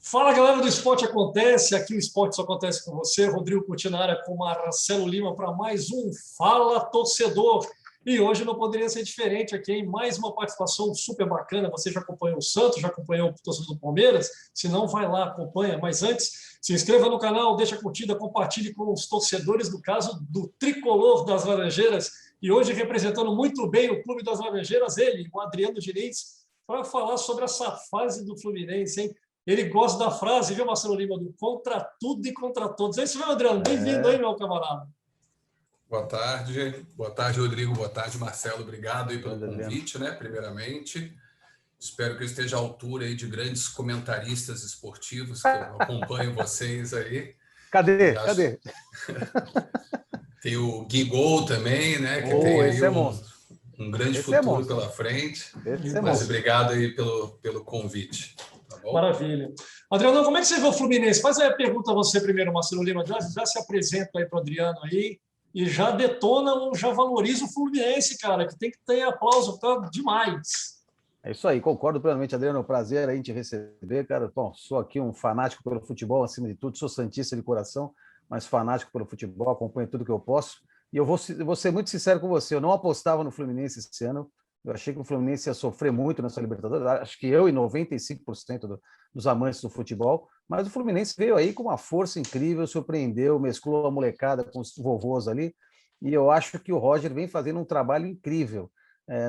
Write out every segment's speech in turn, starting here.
Fala, galera do Esporte Acontece. Aqui o Esporte só acontece com você. Rodrigo Coutinho na área com Marcelo Lima para mais um Fala Torcedor. E hoje não poderia ser diferente aqui, hein? Mais uma participação super bacana. Você já acompanhou o Santos, já acompanhou o torcedor do Palmeiras? Se não, vai lá, acompanha. Mas antes, se inscreva no canal, deixa a curtida, compartilhe com os torcedores, no caso do Tricolor das Laranjeiras. E hoje, representando muito bem o Clube das Laranjeiras, ele, o Adriano Diniz, para falar sobre essa fase do Fluminense, hein? Ele gosta da frase, viu, Marcelo Lima, do contra tudo e contra todos. É isso mesmo, Adriano. Bem-vindo aí, meu camarada. Boa tarde, Rodrigo. Boa tarde, Marcelo. Obrigado aí pelo convite, né? Primeiramente, espero que eu esteja à altura aí de grandes comentaristas esportivos que eu acompanho vocês aí. Cadê? Tem o Gigol também, né? Que tem aí um grande futuro pela frente. Mas obrigado aí pelo convite. Tá bom? Maravilha. Adriano, como é que você vê o Fluminense? Faz aí a pergunta a você primeiro, Marcelo Lima. Já se apresenta aí para o Adriano aí e já detona ou já valoriza o Fluminense, cara, que tem que ter aplauso, tá demais. É isso aí, concordo plenamente, Adriano. É um prazer a gente receber, cara. Bom, sou aqui um fanático pelo futebol, acima de tudo, sou santista de coração, mas fanático pelo futebol, acompanho tudo que eu posso. E eu vou ser muito sincero com você, eu não apostava no Fluminense esse ano. Eu achei que o Fluminense ia sofrer muito nessa Libertadores, acho que eu e 95% dos amantes do futebol, mas o Fluminense veio aí com uma força incrível, surpreendeu, mesclou a molecada com os vovôs ali, e eu acho que o Roger vem fazendo um trabalho incrível.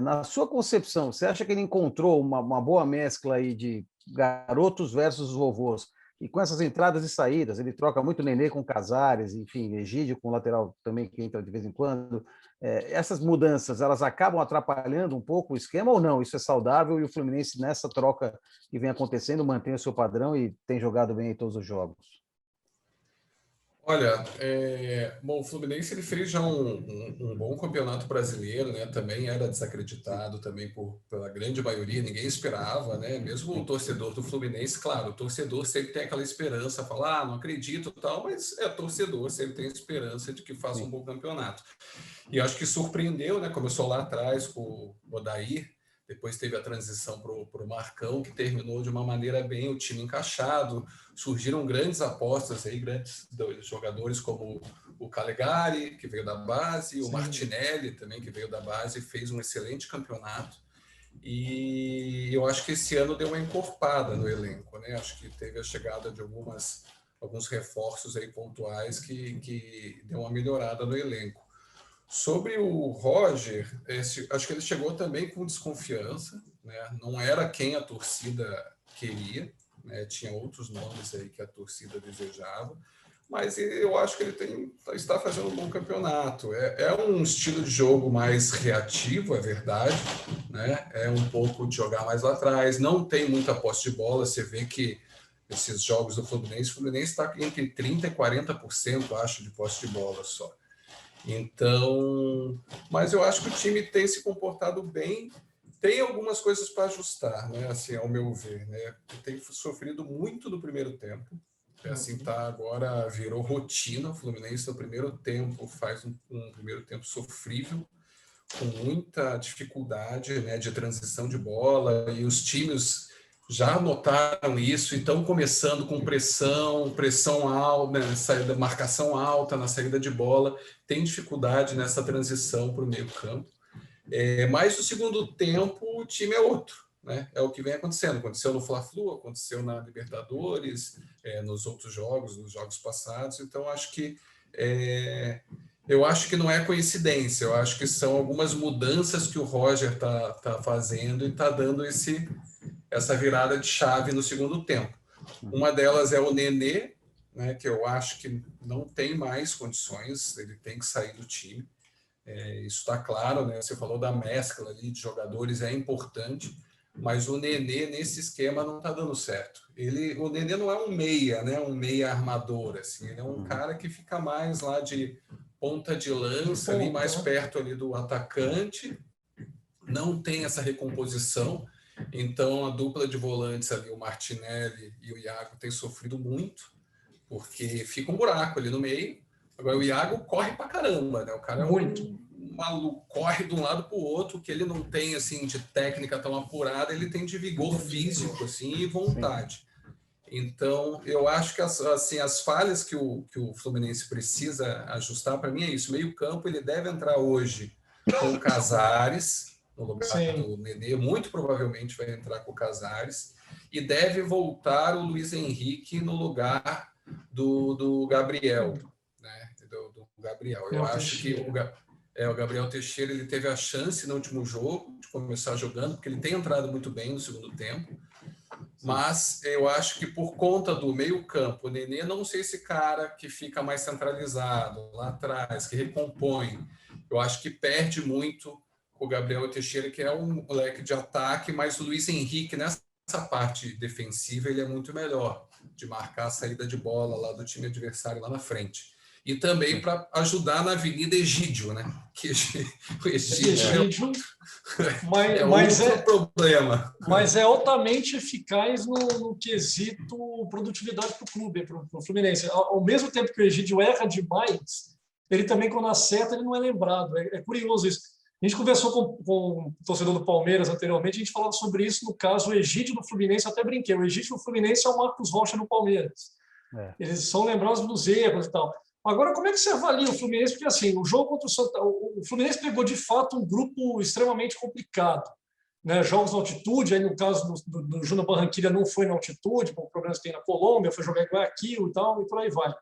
Na sua concepção, você acha que ele encontrou uma boa mescla aí de garotos versus vovôs? E com essas entradas e saídas, ele troca muito Nenê com Casares, enfim, Egídio com lateral também que entra de vez em quando. Essas mudanças, elas acabam atrapalhando um pouco o esquema ou não? Isso é saudável e o Fluminense, nessa troca que vem acontecendo, mantém o seu padrão e tem jogado bem em todos os jogos? Olha, bom, o Fluminense ele fez já um bom campeonato brasileiro, né? Também era desacreditado também pela grande maioria, ninguém esperava, né? Mesmo o torcedor do Fluminense, claro, o torcedor sempre tem aquela esperança, fala, não acredito e tal, mas torcedor, sempre tem esperança de que faça um bom campeonato. E acho que surpreendeu, né? Começou lá atrás com o Odair, depois teve a transição para o Marcão, que terminou de uma maneira bem, o time encaixado. Surgiram grandes apostas aí, grandes jogadores como o Calegari, que veio da base, o Martinelli também, que veio da base, fez um excelente campeonato. E eu acho que esse ano deu uma encorpada no elenco, né? Acho que teve a chegada de alguns reforços aí pontuais que deu uma melhorada no elenco. Sobre o Roger, acho que ele chegou também com desconfiança, né? Não era quem a torcida queria, né? Tinha outros nomes aí que a torcida desejava, mas eu acho que ele está fazendo um bom campeonato. É um estilo de jogo mais reativo, é verdade, né? É um pouco de jogar mais lá atrás, não tem muita posse de bola, você vê que esses jogos do Fluminense, o Fluminense está entre 30% e 40%, acho, de posse de bola só. Então, mas eu acho que o time tem se comportado bem, tem algumas coisas para ajustar, né? Assim, ao meu ver, né? Tem sofrido muito no primeiro tempo, assim, agora virou rotina. O Fluminense no primeiro tempo faz um primeiro tempo sofrível, com muita dificuldade, né, de transição de bola, e os times já notaram isso e estão começando com pressão alta, né, marcação alta na saída de bola, tem dificuldade nessa transição para o meio campo. Mas no segundo tempo o time é outro, né? É o que vem acontecendo. Aconteceu no Fla-Flu, aconteceu na Libertadores, nos outros jogos, nos jogos passados. Então eu acho que não é coincidência. Eu acho que são algumas mudanças que o Roger está fazendo e está dando essa virada de chave no segundo tempo. Uma delas é o Nenê, né, que eu acho que não tem mais condições, ele tem que sair do time. Isso está claro, né? Você falou da mescla ali de jogadores, é importante, mas o Nenê nesse esquema não está dando certo. O Nenê não é um meia, né? Um meia armador, assim, ele é um cara que fica mais lá de ponta de lança, ali mais perto ali do atacante, não tem essa recomposição. Então, a dupla de volantes ali, o Martinelli e o Iago, tem sofrido muito, porque fica um buraco ali no meio. Agora, o Iago corre pra caramba, né? O cara é um maluco, corre de um lado pro outro, que ele não tem, assim, de técnica tão apurada, ele tem de vigor físico, assim, e vontade. Então, eu acho que as falhas que o Fluminense precisa ajustar, para mim, é isso. Meio campo, ele deve entrar hoje com o Casares, no lugar Sim. do Nenê, muito provavelmente vai entrar com o Casares, e deve voltar o Luiz Henrique no lugar do Gabriel, né? Do Gabriel. Eu acho que o Gabriel Teixeira ele teve a chance no último jogo de começar jogando, porque ele tem entrado muito bem no segundo tempo. Mas eu acho que por conta do meio-campo, o Nenê não sei esse cara que fica mais centralizado lá atrás, que recompõe. Eu acho que perde muito o Gabriel Teixeira, que é um moleque de ataque, mas o Luiz Henrique, nessa parte defensiva, ele é muito melhor de marcar a saída de bola lá do time adversário lá na frente. E também para ajudar na Avenida Egídio, né? Que o Egídio mas outro problema. Mas é altamente eficaz no quesito produtividade para o clube, para o Fluminense. Ao mesmo tempo que o Egídio erra demais, ele também, quando acerta, ele não é lembrado. É curioso isso. A gente conversou com o torcedor do Palmeiras anteriormente, a gente falava sobre isso no caso o Egídio do Fluminense, até brinquei. O Egídio do Fluminense é o Marcos Rocha no Palmeiras. Eles são lembrados dos erros e tal. Agora, como é que você avalia o Fluminense? Porque, assim, o jogo contra o Fluminense pegou, de fato, um grupo extremamente complicado. Né, jogos na altitude, aí no caso do Júnior Barranquilla não foi na altitude, por problemas que tem na Colômbia, foi jogar em Guayaquil e tal, e por aí vai.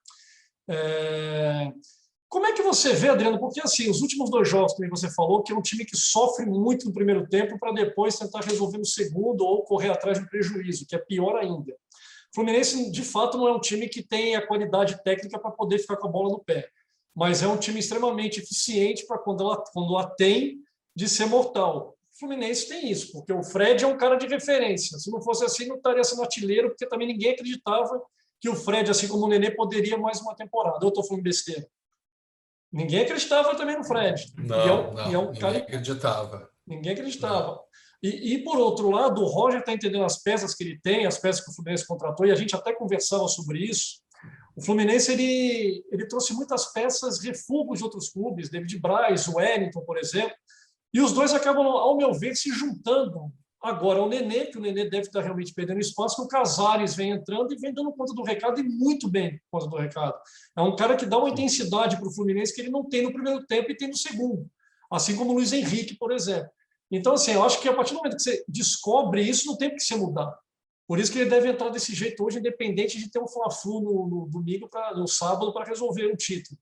Como é que você vê, Adriano? Porque assim, os últimos 2 jogos, como você falou, que é um time que sofre muito no primeiro tempo para depois tentar resolver no segundo ou correr atrás de prejuízo, que é pior ainda. O Fluminense, de fato, não é um time que tem a qualidade técnica para poder ficar com a bola no pé, mas é um time extremamente eficiente para quando ela tem, de ser mortal. O Fluminense tem isso, porque o Fred é um cara de referência. Se não fosse assim, não estaria sendo artilheiro, porque também ninguém acreditava que o Fred, assim como o Nenê, poderia mais uma temporada. Eu estou falando besteira. Ninguém acreditava também no Fred. Ninguém acreditava. Ninguém acreditava. E, por outro lado, o Roger está entendendo as peças que ele tem, as peças que o Fluminense contratou, e a gente até conversava sobre isso. O Fluminense ele trouxe muitas peças refugos de outros clubes, David Braz, o Wellington, por exemplo, e os dois acabam, ao meu ver, se juntando agora ao Nenê, que o Nenê deve estar realmente perdendo espaço, que o Casares vem entrando e vem dando conta do recado, e muito bem conta do recado. É um cara que dá uma intensidade para o Fluminense que ele não tem no primeiro tempo e tem no segundo, assim como o Luiz Henrique, por exemplo. Então, assim, eu acho que a partir do momento que você descobre isso, não tem por que você mudar. Por isso que ele deve entrar desse jeito hoje, independente de ter um Fla-Flu no domingo, no sábado, para resolver o título.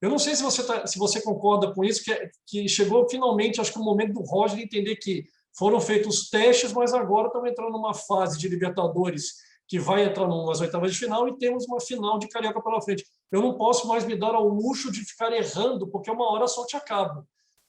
Eu não sei se você concorda com isso, que chegou finalmente, acho que o momento do Roger entender que foram feitos testes, mas agora estamos entrando numa fase de Libertadores que vai entrar nas oitavas de final e temos uma final de Carioca pela frente. Eu não posso mais me dar ao luxo de ficar errando, porque uma hora a sorte acaba.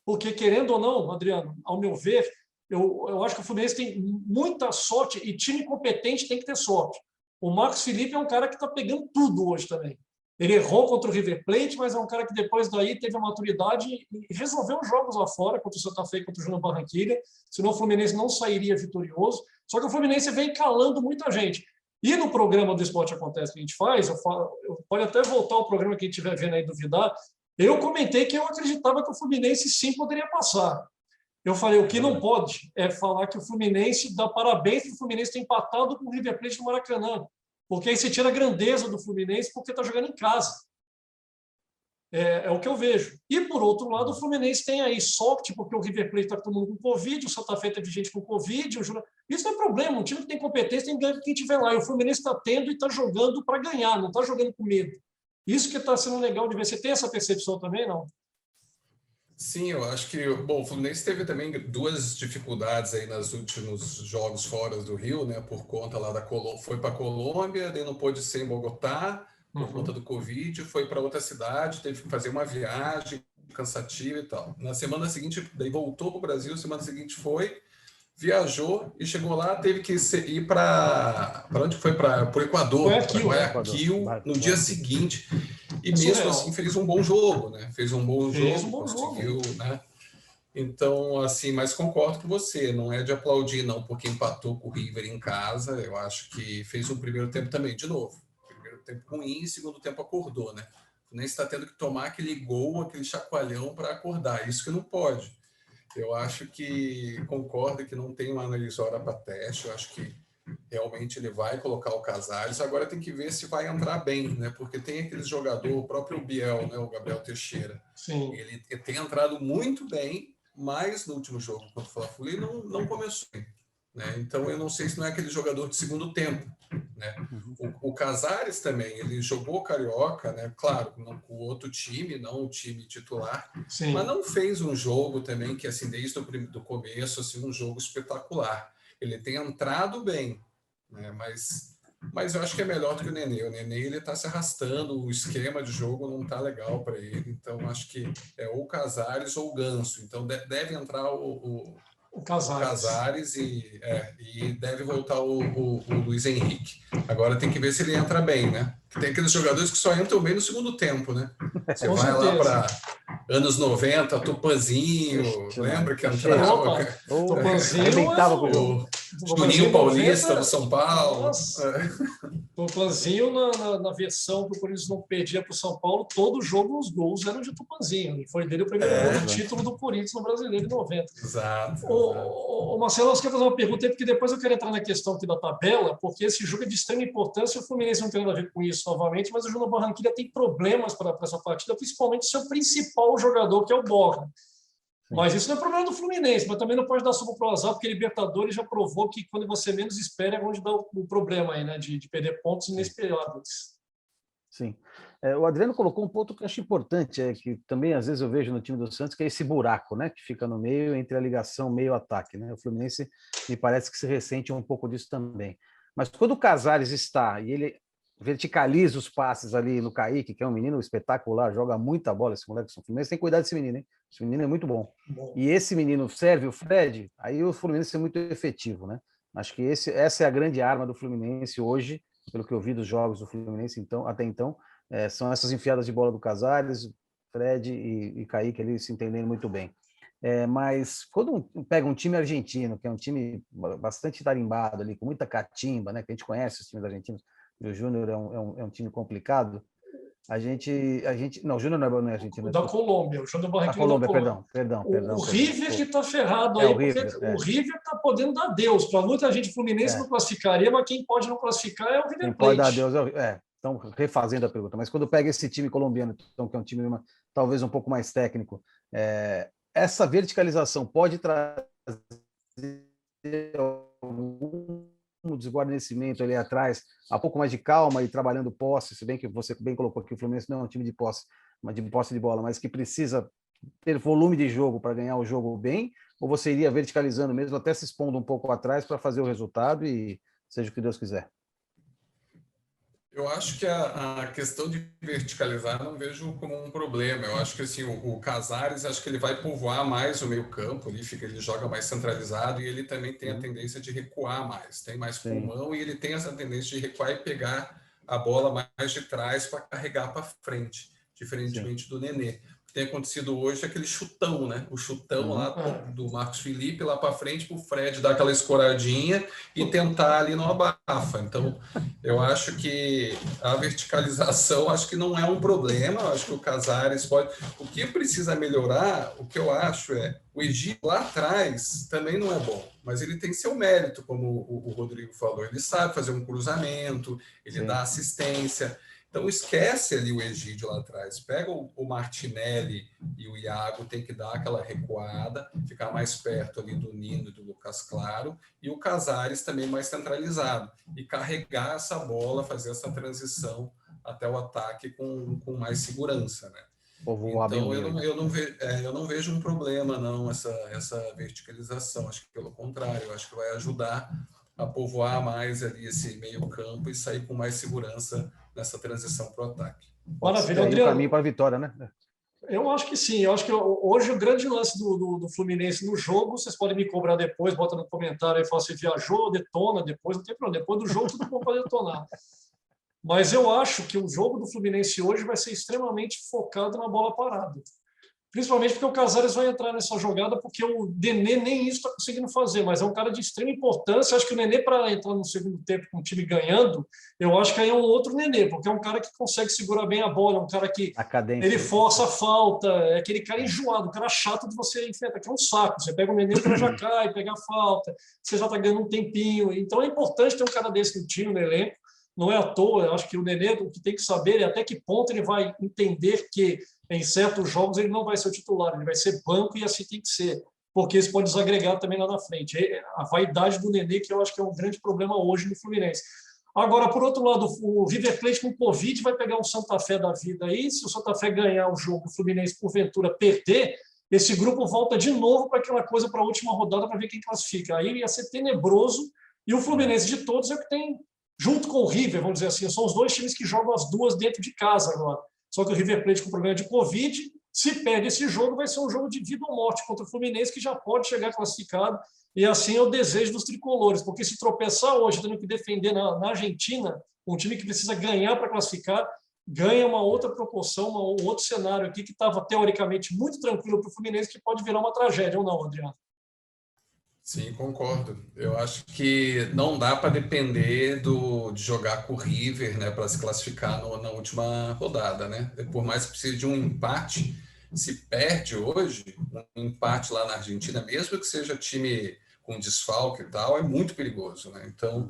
Porque, querendo ou não, Adriano, ao meu ver, eu acho que o Fluminense tem muita sorte e time competente tem que ter sorte. O Marcos Felipe é um cara que está pegando tudo hoje também. Ele errou contra o River Plate, mas é um cara que depois daí teve a maturidade e resolveu os jogos lá fora, contra o Santa Fe e contra o Júnior Barranquilla, senão o Fluminense não sairia vitorioso. Só que o Fluminense vem calando muita gente. E no programa do Esporte Acontece que a gente faz, eu pode até voltar ao programa que a gente estiver vendo aí duvidar, eu comentei que eu acreditava que o Fluminense sim poderia passar. Eu falei, o que não pode é falar que o Fluminense dá parabéns para o Fluminense ter empatado com o River Plate no Maracanã. Porque aí você tira a grandeza do Fluminense porque está jogando em casa. É o que eu vejo. E, por outro lado, o Fluminense tem aí sorte, porque o River Plate está todo mundo com Covid, o Santa Fe teve gente com Covid. Isso não é problema. Um time que tem competência tem que ganhar quem estiver lá. E o Fluminense está tendo e está jogando para ganhar, não está jogando com medo. Isso que está sendo legal de ver. Você tem essa percepção também, não? Sim, eu acho que o Fluminense teve também 2 dificuldades aí nos últimos jogos fora do Rio, né? Por conta lá foi para a Colômbia, daí não pôde ser em Bogotá por conta do Covid, foi para outra cidade, teve que fazer uma viagem cansativa e tal. Na semana seguinte, daí voltou para o Brasil, semana seguinte viajou e chegou lá, teve que ir para onde foi? Para o Equador, para Guayaquil, no dia seguinte. E mesmo assim fez um bom jogo, né? Fez um bom jogo, conseguiu, né? Então, assim, mas concordo com você, não é de aplaudir, não, porque empatou com o River em casa. Eu acho que fez um primeiro tempo também, de novo. Primeiro tempo ruim, segundo tempo acordou, né? Nem está tendo que tomar aquele gol, aquele chacoalhão para acordar. Isso que não pode. Eu acho que concordo que não tem uma análise hora para teste. Eu acho que realmente ele vai colocar o Casares. Agora tem que ver se vai entrar bem, né? Porque tem aquele jogador, o próprio Biel, né? O Gabriel Teixeira. Sim. Ele tem entrado muito bem, mas no último jogo contra o Fla-Flu ele não começou. Né? Então eu não sei se não é aquele jogador de segundo tempo. Né? O Casares também, ele jogou Carioca, né? Claro, não com o outro time, não o time titular, Sim. mas não fez um jogo também que, assim, desde o começo, assim, um jogo espetacular. Ele tem entrado bem, né? Mas eu acho que é melhor do que o Nenê. O Nenê ele está se arrastando, o esquema de jogo não está legal para ele, então acho que é ou o Casares ou o Ganso. Então deve entrar o Casares e deve voltar o Luiz Henrique. Agora tem que ver se ele entra bem, né? Tem aqueles jogadores que só entram bem no segundo tempo, né? Você Com vai certeza. lá para anos 90, Tupanzinho, lembra que entrava? Tupanzinho arrebentava com o jogo. Juninho Paulista do São Paulo. Tupanzinho, na versão que o Corinthians não perdia para o São Paulo, todo jogo os gols eram de Tupanzinho. E foi dele o primeiro gol do título do Corinthians no Brasileiro em 90. Exato. O Marcelo, eu quero fazer uma pergunta aí, porque depois eu quero entrar na questão aqui da tabela, porque esse jogo é de extrema importância. O Fluminense não tem nada a ver com isso novamente, mas o Júnior Barranquilla tem problemas para essa partida, principalmente o seu principal jogador, que é o Borja. Mas isso não é problema do Fluminense, mas também não pode dar sopa para o azar, porque Libertadores já provou que quando você menos espera é onde dá o problema aí, né, de perder pontos inesperados. Sim. O Adriano colocou um ponto que eu acho importante, que também às vezes eu vejo no time do Santos, que é esse buraco, né, que fica no meio entre a ligação meio-ataque. Né? O Fluminense me parece que se ressente um pouco disso também. Mas quando o Casares está e ele verticaliza os passes ali no Kaique, que é um menino espetacular, joga muita bola esse moleque. O Fluminense tem que cuidar desse menino, hein? Esse menino é muito bom. E esse menino serve o Fred, aí o Fluminense é muito efetivo, né? Acho que essa é a grande arma do Fluminense hoje, pelo que eu vi dos jogos do Fluminense até então, são essas enfiadas de bola do Casares, Fred e Kaique ali se entendendo muito bem. Mas quando pega um time argentino, que é um time bastante tarimbado ali, com muita catimba, né? Que a gente conhece os times argentinos, e o Júnior é um time complicado. Não, o Júnior não é argentino. Da Colômbia, o Júnior Barranquilla. Da Colômbia, perdão. O River que está ferrado aí, porque River, o River está podendo dar Deus. Para muita gente, Fluminense não classificaria, mas quem pode não classificar é o River Plate. Quem pode dar Deus Então, refazendo a pergunta, mas quando pega esse time colombiano, então, que é um time talvez um pouco mais técnico, essa verticalização pode trazer algum desguarnecimento ali atrás, um pouco mais de calma e trabalhando posse, se bem que você bem colocou que o Fluminense não é um time de posse de bola, mas que precisa ter volume de jogo para ganhar o jogo bem, ou você iria verticalizando mesmo, até se expondo um pouco atrás para fazer o resultado e seja o que Deus quiser? Eu acho que a questão de verticalizar não vejo como um problema. Eu acho que assim, o Casares, acho que ele vai povoar mais o meio-campo, ele joga mais centralizado e ele também tem a tendência de recuar mais, tem mais pulmão e ele tem essa tendência de recuar e pegar a bola mais de trás para carregar para frente, diferentemente do Nenê. O que tem acontecido hoje é aquele chutão, né? O chutão lá do Marcos Felipe lá para frente para o Fred dar aquela escoradinha e tentar ali no abafa. Então, eu acho que a verticalização acho que não é um problema. Eu acho que o Casares pode. O que precisa melhorar, o que eu acho o Egídio lá atrás também não é bom, mas ele tem seu mérito, como o Rodrigo falou. Ele sabe fazer um cruzamento, ele dá assistência. Então, esquece ali o Egídio lá atrás. Pega o Martinelli e o Iago, tem que dar aquela recuada, ficar mais perto ali do Nino e do Lucas Claro, e o Casares também mais centralizado. E carregar essa bola, fazer essa transição até o ataque com mais segurança, né? Então, eu não vejo um problema, não, essa verticalização. Acho que, pelo contrário, acho que vai ajudar a povoar mais ali esse meio campo e sair com mais segurança nessa transição para o ataque. Maravilha, Adriano. O caminho para a vitória, né? Eu acho que sim. Eu acho que hoje o grande lance do Fluminense no jogo, vocês podem me cobrar depois, bota no comentário aí, fala se viajou, detona depois, não tem problema. Depois do jogo, tudo bom para detonar. Mas eu acho que o jogo do Fluminense hoje vai ser extremamente focado na bola parada. principalmente porque o Casares vai entrar nessa jogada, porque o Nenê nem isso está conseguindo fazer, mas é um cara de extrema importância. Acho que o Nenê, para entrar no segundo tempo com o time ganhando, eu acho que aí é um outro Nenê, porque é um cara que consegue segurar bem a bola, é um cara que ele força a falta, é aquele cara enjoado, um cara chato de você enfrentar, que é um saco. Você pega o Nenê, o cara já cai, pega a falta, você já está ganhando um tempinho. Então é importante ter um cara desse no time, no elenco. Não é à toa, eu acho que o Nenê, o que tem que saber é até que ponto ele vai entender que em certos jogos ele não vai ser o titular, ele vai ser banco e assim tem que ser, porque isso pode desagregar também lá na frente. A vaidade do Nenê, que eu acho que é um grande problema hoje no Fluminense. Agora, por outro lado, o River Plate com o Covid vai pegar um Santa Fé da vida aí. Se o Santa Fé ganhar o jogo, o Fluminense, porventura, perder, esse grupo volta de novo para aquela coisa, para a última rodada, para ver quem classifica. Aí ia ser tenebroso, e o Fluminense de todos é o que tem, junto com o River, vamos dizer assim, são os dois times que jogam as duas dentro de casa agora. Só que o River Plate com problema de Covid, se perde esse jogo, vai ser um jogo de vida ou morte contra o Fluminense, que já pode chegar classificado, e assim é o desejo dos tricolores, porque se tropeçar hoje, tendo que defender na Argentina, um time que precisa ganhar para classificar, ganha uma outra proporção, um outro cenário aqui que estava teoricamente muito tranquilo para o Fluminense, que pode virar uma tragédia, ou não, Adriano? Sim, concordo. Eu acho que não dá para depender de jogar com o River, né, para se classificar na última rodada, né? Por mais que precise de um empate, se perde hoje, um empate lá na Argentina, mesmo que seja time com desfalque e tal, é muito perigoso, né? Então,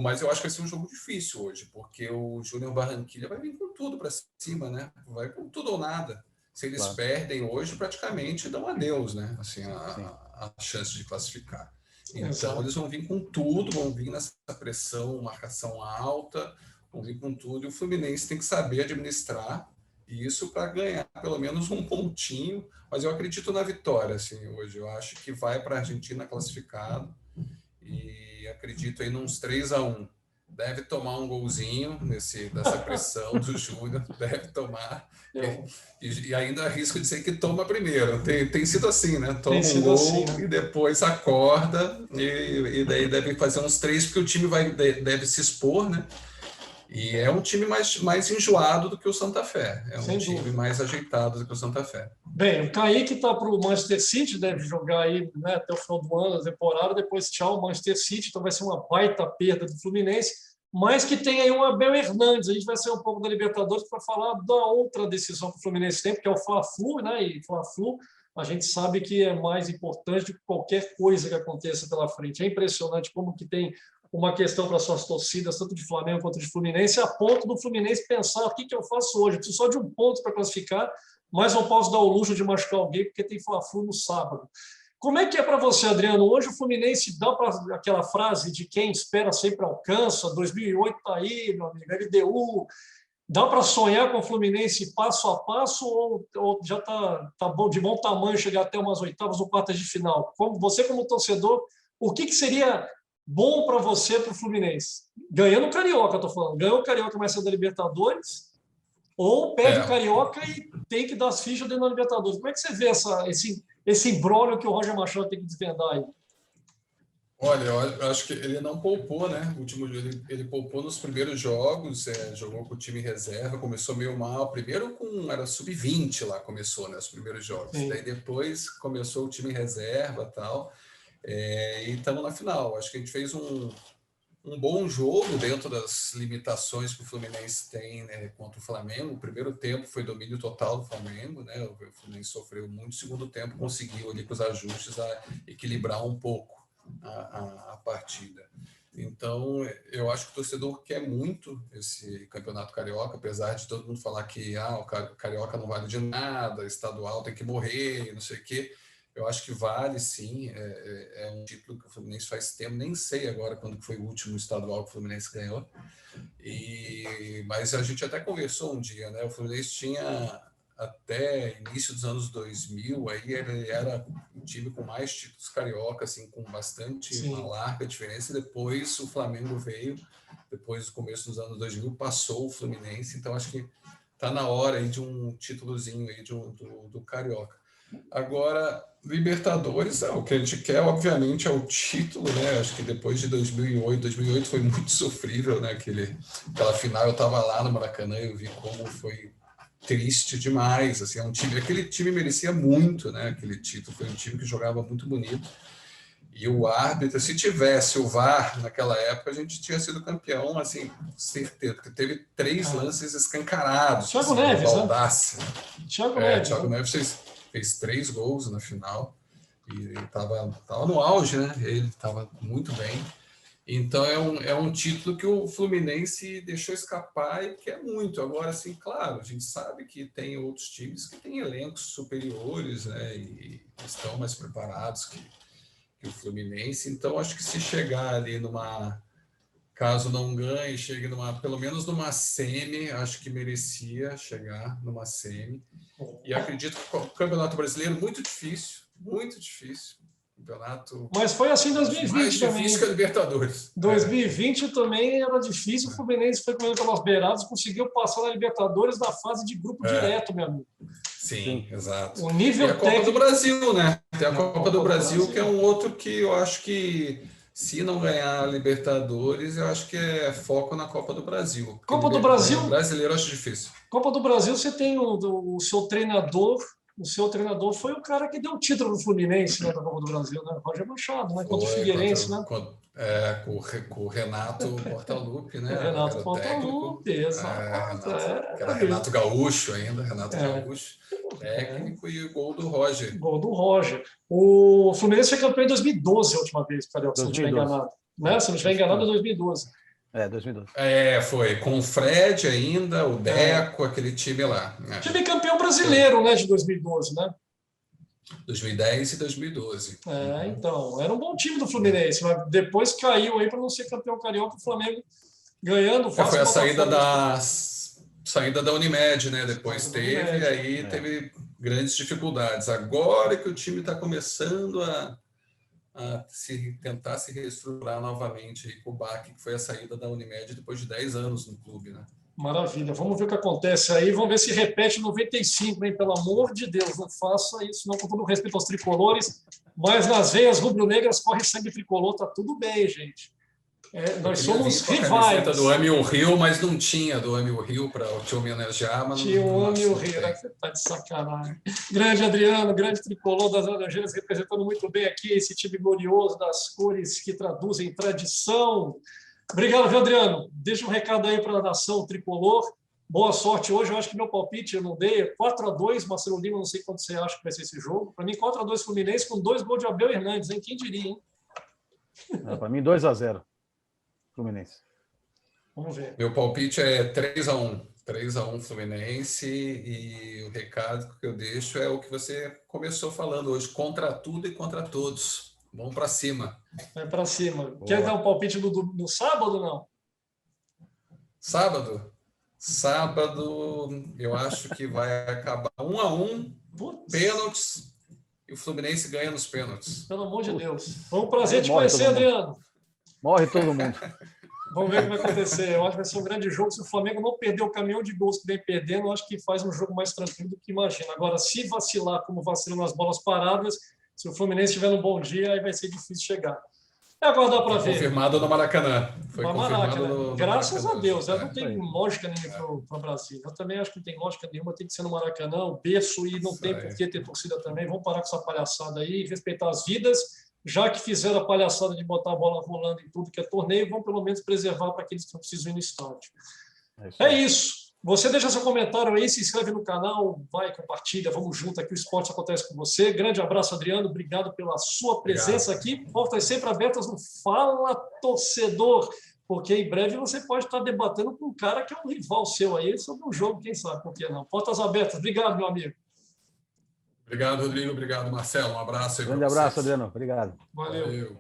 mas eu acho que vai ser um jogo difícil hoje, porque o Júnior Barranquilla vai vir com tudo para cima, né? Vai com tudo ou nada. Se eles perdem hoje, praticamente dão adeus, né? Assim, a chance de classificar. Então, eles vão vir com tudo, vão vir nessa pressão, marcação alta, vão vir com tudo. E o Fluminense tem que saber administrar isso para ganhar pelo menos um pontinho. Mas eu acredito na vitória, assim, hoje. Eu acho que vai para a Argentina classificado e acredito aí nos 3-1. Deve tomar um golzinho dessa pressão do Júnior, deve tomar. E ainda arrisco de ser que toma primeiro. Tem sido assim, né? Toma um gol assim, né? E depois acorda, e daí deve fazer uns 3, porque o time deve se expor, né? E é um time mais enjoado do que o Santa Fé. É um time mais ajeitado do que o Santa Fé. Bem, o Kaique está para o Manchester City, deve jogar aí, né, até o final do ano, da temporada, depois tchau, Manchester City, então vai ser uma baita perda do Fluminense, mas que tem aí o Abel Hernandes. A gente vai sair um pouco da Libertadores para falar da outra decisão que o Fluminense tem, que é o Fla-Flu, né? E Fla-Flu a gente sabe que é mais importante do que qualquer coisa que aconteça pela frente. É impressionante como que tem uma questão para suas torcidas, tanto de Flamengo quanto de Fluminense, a ponto do Fluminense pensar: o que eu faço hoje? Eu preciso só de um ponto para classificar, mas não posso dar o luxo de machucar alguém porque tem Fla-Flu no sábado. Como é que é para você, Adriano? Hoje o Fluminense dá para aquela frase de quem espera sempre alcança, 2008 está aí, meu amigo, LDU. Dá para sonhar com o Fluminense passo a passo ou já está bom, de bom tamanho chegar até umas oitavas ou quartas de final? Você, como torcedor, o que seria bom para você, para o Fluminense? Ganhando o Carioca, estou falando. Ganhou o Carioca mais cedo da Libertadores ou perde o Carioca e tem que dar as fichas dentro da Libertadores? Como é que você vê esse imbróglio que o Roger Machado tem que desvendar aí? Olha, eu acho que ele não poupou, né? O último ele poupou nos primeiros jogos, jogou com o time reserva, começou meio mal. Primeiro era sub-20 lá, começou, né? Os primeiros jogos. Sim. Daí depois começou o time reserva e tal. E estamos na final. Acho que a gente fez um bom jogo dentro das limitações que o Fluminense tem, né, contra o Flamengo. O primeiro tempo foi domínio total do Flamengo, né? O Fluminense sofreu muito. O segundo tempo conseguiu ali com os ajustes equilibrar um pouco a partida. Então, eu acho que o torcedor quer muito esse campeonato carioca, apesar de todo mundo falar que o carioca não vale de nada, estadual tem que morrer, não sei o quê. Eu acho que vale, sim. É um título que o Fluminense faz tempo, nem sei agora quando foi o último estadual que o Fluminense ganhou. Mas a gente até conversou um dia, né? O Fluminense tinha, até início dos anos 2000, aí ele era um time com mais títulos carioca, assim, com uma larga diferença. Depois o Flamengo veio, depois do começo dos anos 2000, passou o Fluminense. Então acho que está na hora aí de um títulozinho aí do carioca. Agora, Libertadores, o que a gente quer, obviamente, é o título, né? Acho que depois de 2008 foi muito sofrível, né? Aquela final, eu estava lá no Maracanã, eu vi como foi triste demais. Assim, aquele time merecia muito, né? Aquele título foi um time que jogava muito bonito. E o árbitro, se tivesse o VAR naquela época, a gente tinha sido campeão, assim, certeza, porque teve 3 lances escancarados. Thiago assim, Neves, baldaço. né? Thiago Neves. Thiago Neves fez 3 gols na final e estava no auge, né? Ele estava muito bem. Então é um título que o Fluminense deixou escapar e quer muito. Agora, assim, claro, a gente sabe que tem outros times que têm elencos superiores, né? E estão mais preparados que o Fluminense. Então, acho que se chegar ali caso não ganhe, chegue pelo menos numa semi, acho que merecia chegar numa semi. E acredito que o Campeonato Brasileiro muito difícil. Campeonato. Mas foi assim em 2020 mais também. Difícil que a Libertadores. 2020 também era difícil. O Fluminense foi comendo pelas beiradas, conseguiu passar na Libertadores na fase de grupo direto, meu amigo. Sim, exato. O nível e a Copa do Brasil, né? Tem a Copa do Brasil, que é um outro que eu acho que, se não ganhar a Libertadores, eu acho que é foco na Copa do Brasil. Copa do Brasil? Brasileiro eu acho difícil. Copa do Brasil, você tem o seu treinador. O seu treinador foi o cara que deu o título do Fluminense, né, da Copa do Brasil, né? Roger Machado, né? Contra o Figueirense, né? Com o Renato Portaluppi, né? O Renato Portaluppi, exato. Renato Gaúcho ainda, Gaúcho, técnico, e o gol do Roger. Gol do Roger. O Fluminense foi campeão em 2012, a última vez, Carioca, se não estiver enganado. Né? Se não estiver enganado, é 2012. 2012. Foi com o Fred ainda, o Deco, aquele time lá. Né? Time campeão brasileiro, né, de 2012, né? 2010 e 2012. Então, era um bom time do Fluminense, mas depois caiu aí para não ser campeão carioca, o Flamengo ganhando fácil. Foi a saída da Unimed, né? Depois teve, aí teve grandes dificuldades. Agora que o time está começando a tentar se reestruturar novamente com o baque, que foi a saída da Unimed depois de 10 anos no clube, né? Maravilha. Vamos ver o que acontece aí. Vamos ver se repete 95, hein? Pelo amor de Deus, não faça isso, não, com todo o respeito aos tricolores. Mas nas veias rubro-negras corre sangue tricolor, tá tudo bem, gente. Nós somos rivais. A do Ame Rio, mas não tinha do Ame Rio para te homenagear. Mas tinha o Ame Rio, né? Você tá de sacanagem. Grande Adriano, grande tricolor das Laranjeiras, representando muito bem aqui esse time glorioso das cores que traduzem tradição. Obrigado, viu, Adriano? Deixa um recado aí para a nação tricolor. Boa sorte hoje. Eu acho que meu palpite eu não dei. 4-2, Marcelo Lima, não sei quanto você acha que vai ser esse jogo. Para mim, 4-2 Fluminense com 2 gols de Abel Hernandes, hein? Quem diria, hein? Para mim, 2-0 Fluminense. Vamos ver. Meu palpite é 3-1. 3-1 Fluminense, e o recado que eu deixo é o que você começou falando hoje: contra tudo e contra todos. Vamos para cima. Vai para cima. Boa. Quer dar um palpite no sábado ou não? Sábado, eu acho que vai acabar 1-1, pênaltis, e o Fluminense ganha nos pênaltis. Pelo amor de Deus. Foi um prazer te conhecer, Adriano. Morre todo mundo. Vamos ver o que vai acontecer. Eu acho que vai ser um grande jogo. Se o Flamengo não perder o caminhão de gols que vem perdendo, eu acho que faz um jogo mais tranquilo do que imagina. Agora, se vacilar como vacila nas bolas paradas, se o Fluminense tiver um bom dia, aí vai ser difícil chegar. É aguardar para ver. Confirmado no Maracanã. Foi confirmado no Graças Maracanã. a Deus. Não tem lógica nenhuma para o Brasil. Eu também acho que não tem lógica nenhuma. Tem que ser no Maracanã, o berço, e não tem por que ter torcida também. Vamos parar com essa palhaçada aí e respeitar as vidas. Já que fizeram a palhaçada de botar a bola rolando em tudo que é torneio, vão pelo menos preservar para aqueles que não precisam ir no estádio. É isso. Você deixa seu comentário aí, se inscreve no canal, vai, compartilha, vamos junto aqui, o esporte acontece com você. Grande abraço, Adriano, obrigado pela sua presença aqui. Portas sempre abertas no Fala Torcedor, porque em breve você pode estar debatendo com um cara que é um rival seu aí sobre um jogo, quem sabe, por que não. Portas abertas. Obrigado, meu amigo. Obrigado, Rodrigo. Obrigado, Marcelo. Um abraço aí. Grande abraço, Adriano. Obrigado. Valeu.